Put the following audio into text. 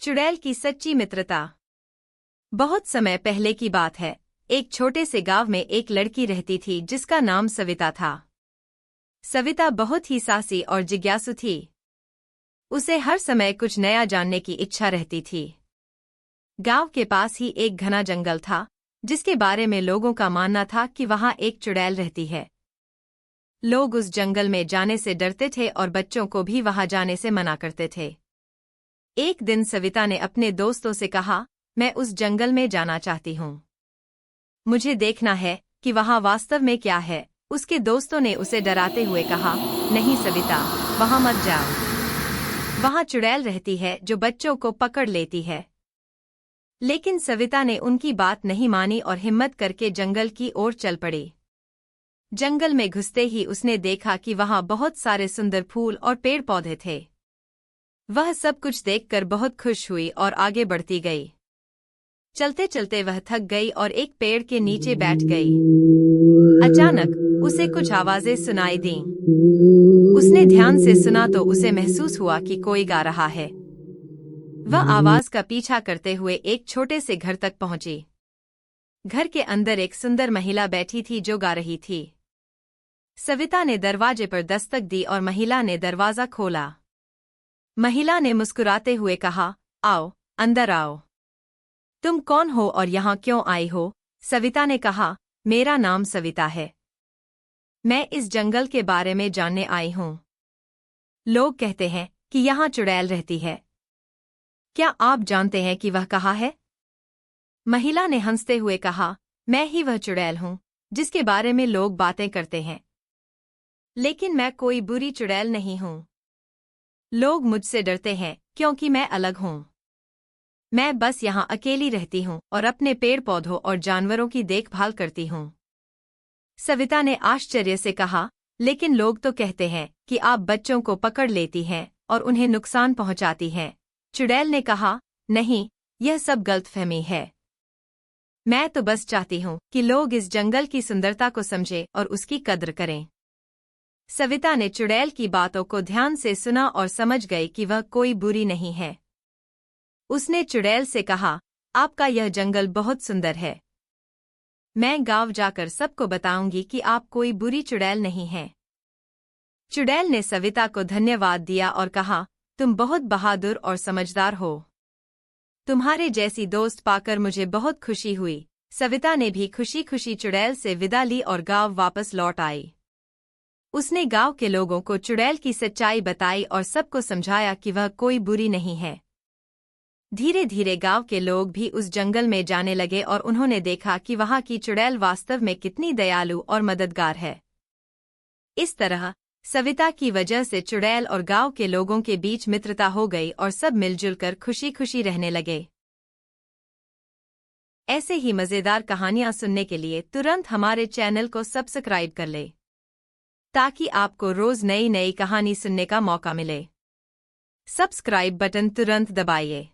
चुड़ैल की सच्ची मित्रता। बहुत समय पहले की बात है। एक छोटे से गांव में एक लड़की रहती थी जिसका नाम सविता था। सविता बहुत ही साहसी और जिज्ञासु थी। उसे हर समय कुछ नया जानने की इच्छा रहती थी। गांव के पास ही एक घना जंगल था, जिसके बारे में लोगों का मानना था कि वहां एक चुड़ैल रहती है। लोग उस जंगल में जाने से डरते थे और बच्चों को भी वहां जाने से मना करते थे। एक दिन सविता ने अपने दोस्तों से कहा, मैं उस जंगल में जाना चाहती हूँ। मुझे देखना है कि वहाँ वास्तव में क्या है। उसके दोस्तों ने उसे डराते हुए कहा, नहीं सविता, वहाँ मत जाओ। वहाँ चुड़ैल रहती है जो बच्चों को पकड़ लेती है। लेकिन सविता ने उनकी बात नहीं मानी और हिम्मत करके जंगल की ओर चल पड़ी। जंगल में घुसते ही उसने देखा कि वहाँ बहुत सारे सुंदर फूल और पेड़ पौधे थे। वह सब कुछ देखकर बहुत खुश हुई और आगे बढ़ती गई। चलते चलते वह थक गई और एक पेड़ के नीचे बैठ गई। अचानक उसे कुछ आवाजें सुनाई दीं। उसने ध्यान से सुना तो उसे महसूस हुआ कि कोई गा रहा है। वह आवाज का पीछा करते हुए एक छोटे से घर तक पहुंची। घर के अंदर एक सुंदर महिला बैठी थी जो गा रही थी। सविता ने दरवाजे पर दस्तक दी और महिला ने दरवाजा खोला। महिला ने मुस्कुराते हुए कहा, आओ, अंदर आओ। तुम कौन हो और यहाँ क्यों आई हो? सविता ने कहा, मेरा नाम सविता है। मैं इस जंगल के बारे में जानने आई हूँ। लोग कहते हैं कि यहाँ चुड़ैल रहती है। क्या आप जानते हैं कि वह कहाँ है? महिला ने हंसते हुए कहा, मैं ही वह चुड़ैल हूँ जिसके बारे में लोग बातें करते हैं। लेकिन मैं कोई बुरी चुड़ैल नहीं हूँ। लोग मुझसे डरते हैं क्योंकि मैं अलग हूँ। मैं बस यहाँ अकेली रहती हूँ और अपने पेड़ पौधों और जानवरों की देखभाल करती हूँ। सविता ने आश्चर्य से कहा, लेकिन लोग तो कहते हैं कि आप बच्चों को पकड़ लेती हैं और उन्हें नुकसान पहुँचाती हैं। चुड़ैल ने कहा, नहीं, यह सब गलतफहमी है। मैं तो बस चाहती हूँ कि लोग इस जंगल की सुंदरता को समझें और उसकी कद्र करें। सविता ने चुड़ैल की बातों को ध्यान से सुना और समझ गई कि वह कोई बुरी नहीं है। उसने चुड़ैल से कहा, आपका यह जंगल बहुत सुंदर है। मैं गांव जाकर सबको बताऊंगी कि आप कोई बुरी चुड़ैल नहीं हैं। चुड़ैल ने सविता को धन्यवाद दिया और कहा, तुम बहुत बहादुर और समझदार हो। तुम्हारे जैसी दोस्त पाकर मुझे बहुत खुशी हुई। सविता ने भी खुशी खुशी चुड़ैल से विदा ली और गांव वापस लौट आई। उसने गांव के लोगों को चुड़ैल की सच्चाई बताई और सबको समझाया कि वह कोई बुरी नहीं है। धीरे धीरे गांव के लोग भी उस जंगल में जाने लगे और उन्होंने देखा कि वहां की चुड़ैल वास्तव में कितनी दयालु और मददगार है। इस तरह सविता की वजह से चुड़ैल और गांव के लोगों के बीच मित्रता हो गई और सब मिलजुल कर खुशी खुशी रहने लगे। ऐसे ही मजेदार कहानियां सुनने के लिए तुरंत हमारे चैनल को सब्सक्राइब कर ले, ताकि आपको रोज नई नई कहानी सुनने का मौका मिले। सब्सक्राइब बटन तुरंत दबाइए।